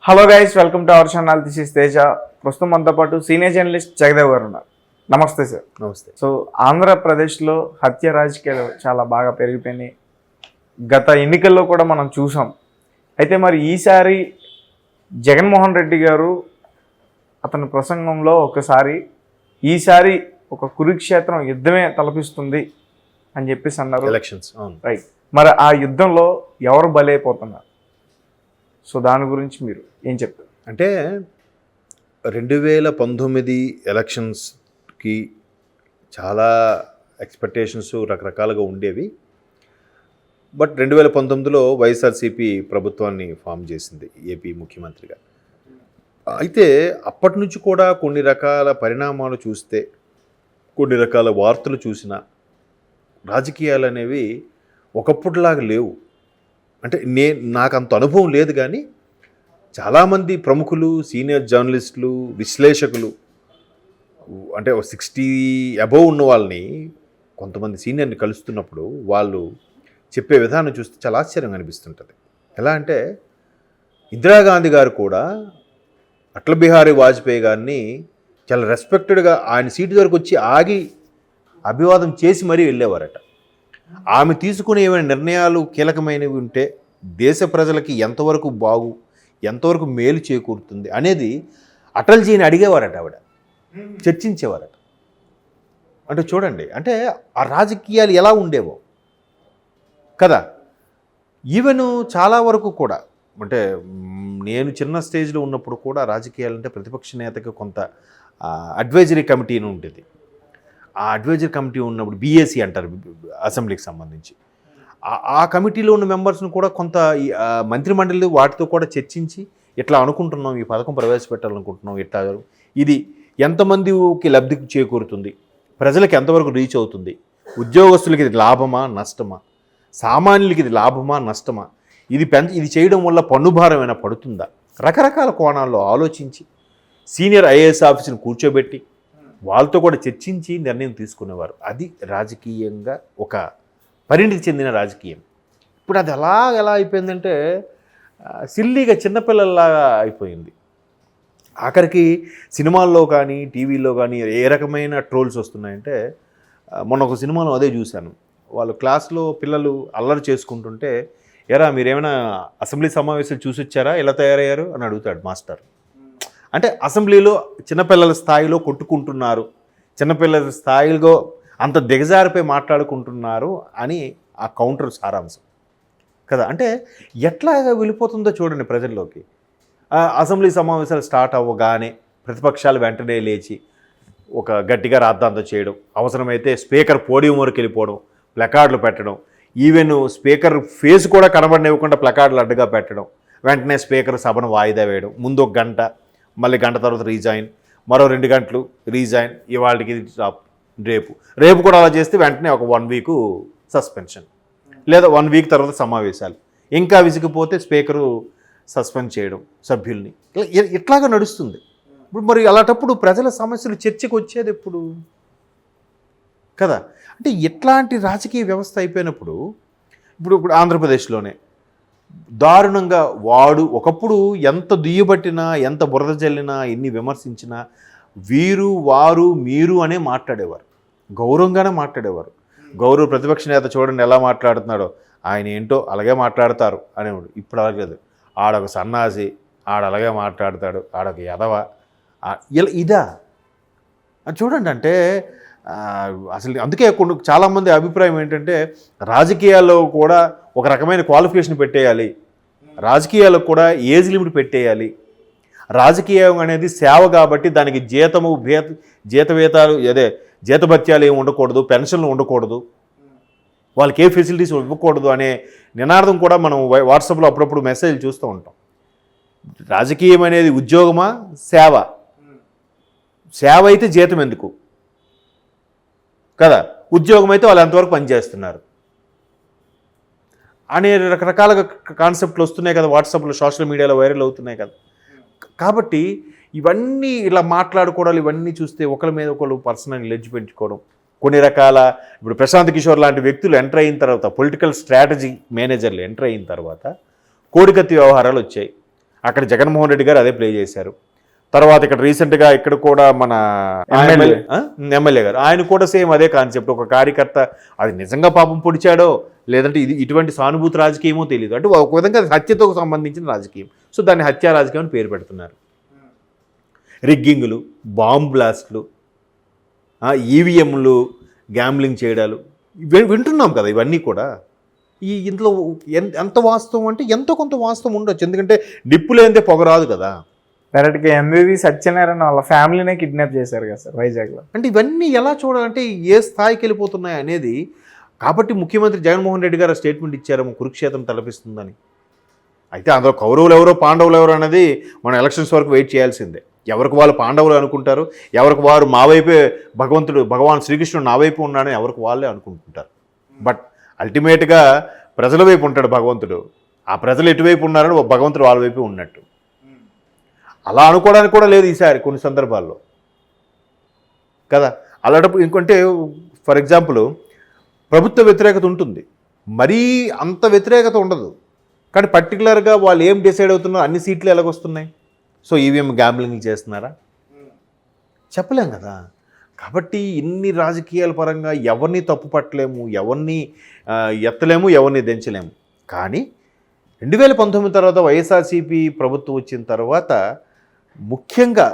Hello guys, welcome to our channel. This is Teja. ప్రస్తుతం మనతో పాటు సీనియర్ జర్నలిస్ట్ జగదేవ్ గారు ఉన్నారు. నమస్తే సార్. నమస్తే. సో ఆంధ్రప్రదేశ్లో హత్య రాజకీయాలు చాలా బాగా పెరిగిపోయినాయి. గత ఎన్నికల్లో కూడా మనం చూసాం. అయితే మరి ఈసారి జగన్మోహన్ రెడ్డి గారు అతని ప్రసంగంలో ఈసారి ఒక కురుక్షేత్రం యుద్ధమే తలపిస్తుంది అని చెప్పేసి అన్నారు. Elections right. మరి ఆ యుద్ధంలో ఎవరు బలైపోతున్నారు? సో దాని గురించి మీరు ఏం చెప్తారు? అంటే 2019 ఎలక్షన్స్కి చాలా ఎక్స్పెక్టేషన్స్ రకరకాలుగా ఉండేవి. బట్ 2019లో వైఎస్ఆర్సీపీ ప్రభుత్వాన్ని ఫామ్ చేసింది ఏపీ ముఖ్యమంత్రిగా. అయితే అప్పటి నుంచి కూడా కొన్ని రకాల పరిణామాలు చూస్తే, కొన్ని రకాల వార్తలు చూసినా రాజకీయాలు అనేవి ఒకప్పుడులాగా లేవు. అంటే నాకు అంత అనుభవం లేదు, కానీ చాలామంది ప్రముఖులు, సీనియర్ జర్నలిస్టులు, విశ్లేషకులు, అంటే 60 అబోవ్ ఉన్న వాళ్ళని కొంతమంది సీనియర్ని కలుస్తున్నప్పుడు వాళ్ళు చెప్పే విధానం చూస్తే చాలా ఆశ్చర్యంగా అనిపిస్తుంటుంది. ఎలా అంటే ఇందిరాగాంధీ గారు కూడా అటల్ బిహారీ వాజ్పేయి గారిని చాలా రెస్పెక్టెడ్గా ఆయన సీటు దగ్గరకు వచ్చి ఆగి అభివాదం చేసి మరీ వెళ్ళేవారట. ఆమె తీసుకునే ఏమైనా నిర్ణయాలు కీలకమైనవి ఉంటే దేశ ప్రజలకి ఎంతవరకు మేలు చేకూరుతుంది అనేది అటల్జీని అడిగేవారట, ఆవిడ చర్చించేవారట. అంటే చూడండి, అంటే ఆ రాజకీయాలు ఎలా ఉండేవో కదా. ఈవెన్ చాలా వరకు కూడా, అంటే నేను చిన్న స్టేజ్లో ఉన్నప్పుడు కూడా రాజకీయాలంటే ప్రతిపక్ష నేతకి కొంత అడ్వైజరీ కమిటీ అని ఉంటుంది. ఆ అడ్వైజరీ కమిటీ ఉన్నప్పుడు బీఏసీ అంటారు, అసెంబ్లీకి సంబంధించి. ఆ కమిటీలో ఉన్న మెంబర్స్ని కూడా కొంత మంత్రిమండలి వాటితో కూడా చర్చించి ఇట్లా అనుకుంటున్నాం, ఈ పథకం ప్రవేశపెట్టాలనుకుంటున్నాం, ఇట్లా ఇది ఎంతమందికి లబ్ధి చేకూరుతుంది, ప్రజలకు ఎంతవరకు రీచ్ అవుతుంది, ఉద్యోగస్తులకి ఇది లాభమా నష్టమా, సామాన్యులకి ఇది లాభమా నష్టమా, ఇది చేయడం వల్ల పన్నుభారం ఏమైనా పడుతుందా, రకరకాల కోణాల్లో ఆలోచించి సీనియర్ ఐఏఎస్ ఆఫీసుని కూర్చోబెట్టి వాళ్ళతో కూడా చర్చించి నిర్ణయం తీసుకునేవారు. అది రాజకీయంగా ఒక పరిణితి చెందిన రాజకీయం. ఇప్పుడు అది ఎలా అయిపోయిందంటే సిల్లీగా చిన్నపిల్లల్లాగా అయిపోయింది. ఆఖరికి సినిమాల్లో కానీ టీవీలో కానీ ఏ రకమైన ట్రోల్స్ వస్తున్నాయంటే, మొన్న ఒక సినిమాలో అదే చూశాను. వాళ్ళు క్లాస్లో పిల్లలు అల్లరి చేసుకుంటుంటే, ఎరా మీరేమైనా అసెంబ్లీ సమావేశాలు చూసి వచ్చారా, ఎలా తయారయ్యారు అని అడుగుతాడు మాస్టర్. అంటే అసెంబ్లీలో చిన్నపిల్లల స్థాయిలో కొట్టుకుంటున్నారు, చిన్నపిల్లల స్థాయిలో అంత దిగజారిపోయి మాట్లాడుకుంటున్నారు అని ఆ కౌంటర్ సారాంశం కదా. అంటే ఎట్లాగా వెళ్ళిపోతుందో చూడండి ప్రజల్లోకి. అసెంబ్లీ సమావేశాలు స్టార్ట్ అవ్వగానే ప్రతిపక్షాలు వెంటనే లేచి ఒక గట్టిగా రాద్ధాంతం చేయడం, అవసరమైతే స్పీకర్ పోడియం వరకు వెళ్ళిపోవడం, ప్లకార్డులు పెట్టడం, ఈవెన్ స్పీకర్ ఫేస్ కూడా కనబడనివ్వకుండా ప్లకార్డులు అడ్డుగా పెట్టడం, వెంటనే స్పీకర్ సభను వాయిదా వేయడం, ముందు ఒక గంట, మళ్ళీ గంట తర్వాత రీజాయిన్, మరో 2 గంటలు రీజాయిన్, ఇవాళకి రేపు కూడా అలా చేస్తే వెంటనే ఒక 1 వీక్ సస్పెన్షన్, లేదా 1 వీక్ తర్వాత సమావేశాలు, ఇంకా విసిగిపోతే స్పీకరు సస్పెండ్ చేయడం సభ్యుల్ని. ఇట్లాగా నడుస్తుంది. ఇప్పుడు మరి అలాంటప్పుడు ప్రజల సమస్యలు చర్చకు వచ్చేది ఎప్పుడు కదా. అంటే ఎట్లాంటి రాజకీయ వ్యవస్థ అయిపోయినప్పుడు ఇప్పుడు ఆంధ్రప్రదేశ్లోనే దారుణంగా ఒకప్పుడు ఎంత దుయ్యబట్టినా, ఎంత బురద జల్లినా, ఎన్ని విమర్శించినా వీరు వారు మీరు అనే మాట్లాడేవారు, గౌరవంగానే మాట్లాడేవారు. గౌరవ ప్రతిపక్ష నేత చూడండి ఎలా మాట్లాడుతున్నాడో, ఆయన ఏంటో అలాగే మాట్లాడతారు అనేవాడు. ఇప్పుడు అలాగలేదు, ఆడొక సన్నాసి, అలాగే మాట్లాడతాడు, ఆడొక ఎదవ, ఇదా చూడండి. అంటే అసలు అందుకే చాలామంది అభిప్రాయం ఏంటంటే రాజకీయాల్లో కూడా ఒక రకమైన క్వాలిఫికేషన్ పెట్టేయాలి, రాజకీయాలకు కూడా ఏజ్ లిమిట్ పెట్టేయాలి, రాజకీయం అనేది సేవ కాబట్టి దానికి జీతభత్యాలు ఏమి ఉండకూడదు, పెన్షన్లు ఉండకూడదు, వాళ్ళకి ఏ ఫెసిలిటీస్ ఇవ్వకూడదు అనే నినాదం కూడా మనం వాట్సాప్లో అప్పుడప్పుడు మెసేజ్లు చూస్తూ ఉంటాం. రాజకీయం అనేది ఉద్యోగమా సేవ అయితే జీతం ఎందుకు కదా, ఉద్యోగం అయితే వాళ్ళు ఎంతవరకు పనిచేస్తున్నారు అనే రకరకాల కాన్సెప్ట్లు వస్తున్నాయి కదా, వాట్సాప్లో సోషల్ మీడియాలో వైరల్ అవుతున్నాయి కదా. కాబట్టి ఇవన్నీ ఇలా మాట్లాడుకోవడాలు, ఇవన్నీ చూస్తే ఒకరి మీద ఒకరు పర్సనల్ లెడ్జ్ పెంచుకోవడం, కొన్ని రకాల ఇప్పుడు ప్రశాంత్ కిషోర్ లాంటి వ్యక్తులు ఎంటర్ అయిన తర్వాత, పొలిటికల్ స్ట్రాటజీ మేనేజర్లు ఎంటర్ అయిన తర్వాత కోడికత్తి వ్యవహారాలు వచ్చాయి. అక్కడ జగన్మోహన్ రెడ్డి గారు అదే ప్లే చేశారు. తర్వాత ఇక్కడ రీసెంట్గా ఇక్కడ కూడా మన ఎమ్మెల్యే గారు ఆయన కూడా సేమ్ అదే కాన్సెప్ట్. ఒక కార్యకర్త అది నిజంగా పాపం పొడిచాడో లేదంటే ఇది ఇటువంటి సానుభూతి రాజకీయమో తెలియదు, అంటే ఒక విధంగా హత్యతో సంబంధించిన రాజకీయం. సో దాన్ని హత్యా రాజకీయం అని పేరు పెడుతున్నారు. రిగ్గింగులు, బాంబ్ బ్లాస్ట్లు, ఈవీఎంలు గ్యాంబ్లింగ్ చేయడాలు వింటున్నాం కదా. ఇవన్నీ కూడా ఇందులో ఎంత వాస్తవం అంటే ఎంతో కొంత వాస్తవం ఉండొచ్చు. ఎందుకంటే నిప్పు లేనిదే పొగ రాదు కదా. డైరెక్ట్గా ఎంవివి సత్యనారాయణ వాళ్ళ ఫ్యామిలీనే కిడ్నాప్ చేశారు కదా సార్ వైజాగ్లో. అంటే ఇవన్నీ ఎలా చూడాలంటే ఏ స్థాయికి వెళ్ళిపోతున్నాయి అనేది. కాబట్టి ముఖ్యమంత్రి జగన్మోహన్ రెడ్డి గారు స్టేట్మెంట్ ఇచ్చారేమో కురుక్షేత్రం తలపిస్తుందని. అయితే అందులో కౌరవులు ఎవరో పాండవులు ఎవరో అనేది మనం ఎలక్షన్స్ వరకు వెయిట్ చేయాల్సిందే. ఎవరికి వాళ్ళు పాండవులు అనుకుంటారు, ఎవరికి వారు మా వైపే భగవాన్ శ్రీకృష్ణుడు నా వైపు ఉన్నాడని ఎవరికి వాళ్ళే అనుకుంటుంటారు. బట్ అల్టిమేట్గా ప్రజల వైపు ఉంటాడు భగవంతుడు. ఆ ప్రజలు ఎటువైపు ఉన్నారని భగవంతుడు వాళ్ళ వైపు ఉన్నట్టు. అలా అనుకోవడానికి కూడా లేదు ఈసారి కొన్ని సందర్భాల్లో కదా. అలాంటప్పుడు ఇంకంటే ఫర్ ఎగ్జాంపుల్ ప్రభుత్వ వ్యతిరేకత ఉంటుంది, మరీ అంత వ్యతిరేకత ఉండదు. కానీ పర్టికులర్గా వాళ్ళు ఏం డిసైడ్ అవుతున్నారో అన్ని సీట్లు ఎలాగొస్తున్నాయి. సో ఈవీఎం గ్యాంబ్లింగ్ చేస్తున్నారా చెప్పలేం కదా. కాబట్టి ఇన్ని రాజకీయాల పరంగా ఎవరిని తప్పు పట్టలేము, ఎవరిని ఎత్తలేము, ఎవరిని దించలేము. కానీ 2019 తర్వాత వైఎస్ఆర్సీపీ ప్రభుత్వం వచ్చిన తర్వాత ముఖ్యంగా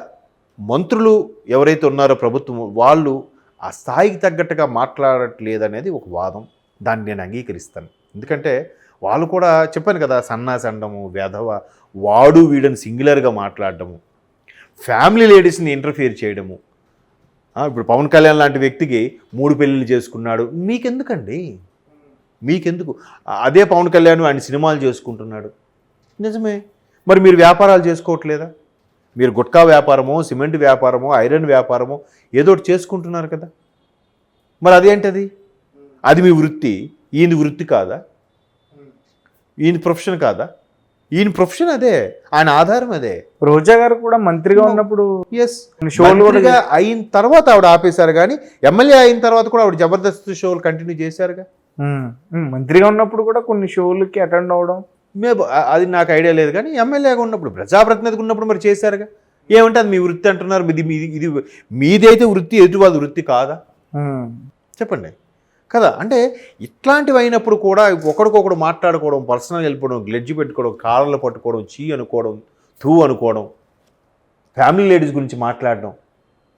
మంత్రులు ఎవరైతే ఉన్నారో ప్రభుత్వం వాళ్ళు ఆ స్థాయికి తగ్గట్టుగా మాట్లాడట్లేదనేది ఒక వాదం. దాన్ని నేను అంగీకరిస్తాను. ఎందుకంటే వాళ్ళు కూడా చెప్పాను కదా, సన్నాసి అనడము, వెధవ, వాడు వీడని సింగులర్గా మాట్లాడడము, ఫ్యామిలీ లేడీస్ని ఇంటర్ఫియర్ చేయడము. ఇప్పుడు పవన్ కళ్యాణ్ లాంటి వ్యక్తికి 3 పెళ్ళిళ్ళు చేసుకున్నాడు, మీకెందుకండి, మీకెందుకు? అదే పవన్ కళ్యాణ్ ఆయన సినిమాలు చేసుకుంటున్నాడు, నిజమే. మరి మీరు వ్యాపారాలు చేసుకోవట్లేదా? మీరు గుట్కా వ్యాపారమో, సిమెంట్ వ్యాపారమో, ఐరన్ వ్యాపారమో ఏదో ఒకటి చేసుకుంటున్నారు కదా. మరి అదేంటది? అది మీ వృత్తి, ఈయన వృత్తి కాదా? ఈయన ప్రొఫెషన్ కాదా? ఈయన ప్రొఫెషన్ అదే, ఆయన ఆధారం అదే. రోజా గారు కూడా మంత్రిగా ఉన్నప్పుడు షోలు కూడా అయిన తర్వాత ఆవిడ ఆపేశారు, కానీ ఎమ్మెల్యే అయిన తర్వాత కూడా ఆవిడ జబర్దస్త్ షోలు కంటిన్యూ చేశారుగా. మంత్రిగా ఉన్నప్పుడు కూడా కొన్ని షోలకి అటెండ్ అవ్వడం అది నాకు ఐడియా లేదు. కానీ ఎమ్మెల్యేగా ఉన్నప్పుడు, ప్రజాప్రతినిధిగా ఉన్నప్పుడు మరి చేశారుగా. ఏమంటే అది మీ వృత్తి అంటున్నారు, ఇది మీదైతే వృత్తి, ఎదుటి వాళ్ళ వృత్తి కాదా చెప్పండి కదా. అంటే ఇట్లాంటివి అయినప్పుడు కూడా ఒకరికొకడు మాట్లాడుకోవడం, పర్సనల్ వెళ్ళిపోవడం, గ్లెడ్జ్ పెట్టుకోవడం, కాళ్ళలో పట్టుకోవడం, చీ అనుకోవడం, తూ అనుకోవడం, ఫ్యామిలీ లేడీస్ గురించి మాట్లాడడం,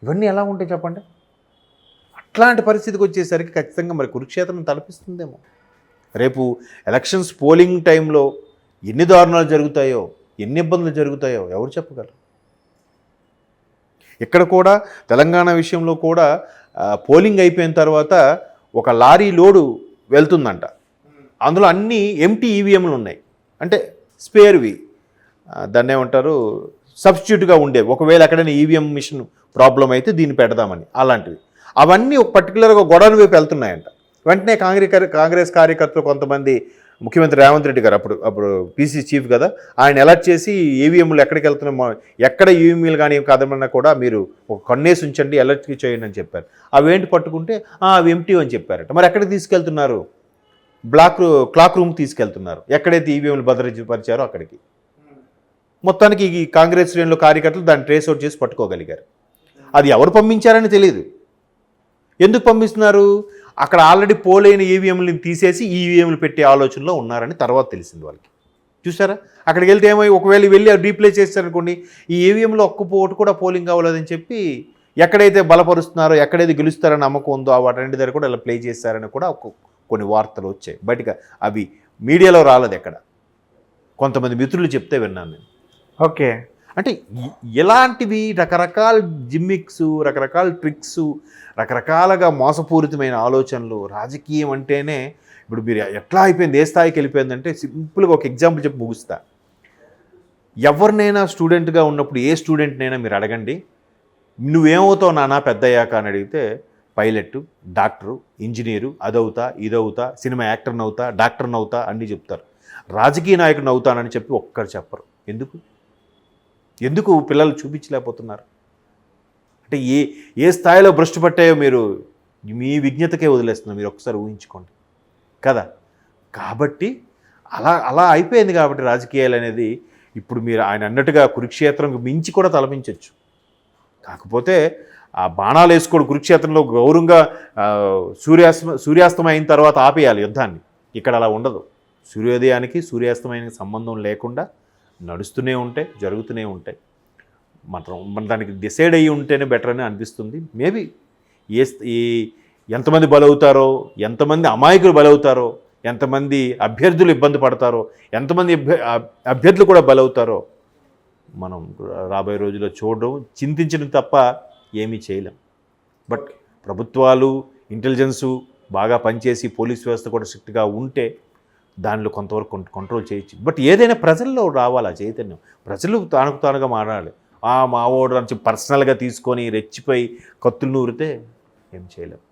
ఇవన్నీ ఎలా ఉంటాయి చెప్పండి. అట్లాంటి పరిస్థితికి వచ్చేసరికి ఖచ్చితంగా మరి కురుక్షేత్రం తలపిస్తుందేమో. రేపు ఎలక్షన్స్ పోలింగ్ టైంలో ఎన్ని దారుణాలు జరుగుతాయో, ఎన్ని ఇబ్బందులు జరుగుతాయో ఎవరు చెప్పగలరు. ఇక్కడ కూడా తెలంగాణ విషయంలో కూడా పోలింగ్ అయిపోయిన తర్వాత ఒక లారీ లోడు వెళ్తుందంట, అందులో అన్నీ ఎంటీ ఈవీఎంలు ఉన్నాయి, అంటే స్పేర్వి, దాన్ని ఏమంటారు, సబ్స్టిట్యూట్గా ఉండేవి. ఒకవేళ ఎక్కడైనా ఈవీఎం మిషన్ ప్రాబ్లం అయితే దీన్ని పెడదామని, అలాంటివి అవన్నీ ఒక పర్టికులర్గా గొడవల వైపు వెళ్తున్నాయంట. వెంటనే కాంగ్రెస్ కార్యకర్తలు కొంతమంది, ముఖ్యమంత్రి రేవంత్ రెడ్డి గారు అప్పుడు పీసీ చీఫ్ కదా, ఆయన అలర్ట్ చేసి ఈవీఎంలు ఎక్కడికి వెళ్తున్నామో, ఎక్కడ ఈవీఎంలు కానీ కదమన్నా కూడా మీరు ఒక కన్నేసి ఉంచండి, అలర్ట్ చేయండి అని చెప్పారు. అవేంటి పట్టుకుంటే అవి ఎంటీ అని చెప్పారట. మరి ఎక్కడికి తీసుకెళ్తున్నారు? క్లాక్ రూమ్ తీసుకెళ్తున్నారు, ఎక్కడైతే ఈవీఎంలు భద్రపరిచారో అక్కడికి. మొత్తానికి ఈ కాంగ్రెస్ శ్రేణుల కార్యకర్తలు దాన్ని ట్రేస్ అవుట్ చేసి పట్టుకోగలిగారు. అది ఎవరు పంపించారని తెలియదు. ఎందుకు పంపిస్తున్నారు? అక్కడ ఆల్రెడీ పోలైన ఈవీఎంలను తీసేసి ఈవీఎంలు పెట్టే ఆలోచనలో ఉన్నారని తర్వాత తెలిసింది వాళ్ళకి. చూసారా, అక్కడికి వెళ్తే ఏమో, ఒకవేళ వెళ్ళి రీప్లే చేస్తారనుకోండి, ఈ ఈవీఎంలో ఒక్క పోటు కూడా పోలింగ్ అవ్వలేదని చెప్పి ఎక్కడైతే బలపరుస్తున్నారో, ఎక్కడైతే గెలుస్తారని నమ్మకం ఉందో వాటన్నిటి దగ్గర కూడా ఇలా ప్లే చేస్తారని కూడా కొన్ని వార్తలు వచ్చాయి బయటగా. అవి మీడియాలో రాలేదు, ఎక్కడ కొంతమంది మిత్రులు చెప్తే విన్నాను నేను. ఓకే, అంటే ఇలాంటివి రకరకాల జిమ్మిక్స్, రకరకాల ట్రిక్స్, రకరకాలుగా మోసపూరితమైన ఆలోచనలు. రాజకీయం అంటేనే ఇప్పుడు మీరు ఎట్లా అయిపోయింది, ఏ స్థాయికి వెళ్ళిపోయిందంటే, సింపుల్గా ఒక ఎగ్జాంపుల్ చెప్పి ముగుస్తా. ఎవరినైనా స్టూడెంట్గా ఉన్నప్పుడు ఏ స్టూడెంట్నైనా మీరు అడగండి, నువ్వేమవుతావు నాన్న పెద్దయ్యాక అని అడిగితే, పైలట్, డాక్టరు, ఇంజనీరు, అదవుతా, ఇదవుతా, సినిమా యాక్టర్ని అవుతా, డాక్టర్ని అవుతా అన్నీ చెప్తారు. రాజకీయ నాయకుడిని అవుతానని చెప్పి ఒక్కరు చెప్పరు. ఎందుకు పిల్లలు చూపించలేకపోతున్నారు అంటే ఏ స్థాయిలో భ్రష్టు పట్టాయో మీరు మీ విజ్ఞతకే వదిలేస్తున్నారు. మీరు ఒకసారి ఊహించుకోండి కదా. కాబట్టి అలా అయిపోయింది. కాబట్టి రాజకీయాలు అనేది ఇప్పుడు మీరు ఆయన అన్నట్టుగా కురుక్షేత్రంకు మించి కూడా తలపించవచ్చు. కాకపోతే ఆ బాణాలు వేసుకోడు కురుక్షేత్రంలో గౌరవంగా సూర్యాస్తమయం అయిన తర్వాత ఆపేయాలి యుద్ధాన్ని. ఇక్కడ అలా ఉండదు. సూర్యోదయానికి సూర్యాస్తమయానికి సంబంధం లేకుండా నడుస్తూనే ఉంటాయి, జరుగుతూనే ఉంటాయి. మన దానికి డిసైడ్ అయ్యి ఉంటేనే బెటర్ అని అనిపిస్తుంది. మేబీ ఈ ఎంతమంది బలవుతారో, ఎంతమంది అమాయకులు బలవుతారో, ఎంతమంది అభ్యర్థులు ఇబ్బంది పడతారో, ఎంతమంది అభ్యర్థులు కూడా బలవుతారో మనం రాబోయే రోజుల్లో చూడడం, చింతించడం తప్ప ఏమీ చేయలేం. బట్ ప్రభుత్వాలు, ఇంటెలిజెన్సు బాగా పనిచేసి పోలీస్ వ్యవస్థ కూడా స్ట్రిక్ట్గా ఉంటే దానిలో కొంతవరకు కంట్రోల్ చేయొచ్చు. బట్ ఏదైనా ప్రజల్లో రావాలి ఆ చైతన్యం. ప్రజలు తానుకు తానుగా మారాలి. మా ఓడు అని పర్సనల్గా తీసుకొని రెచ్చిపోయి కత్తులు నూరితే ఏం చేయలేం.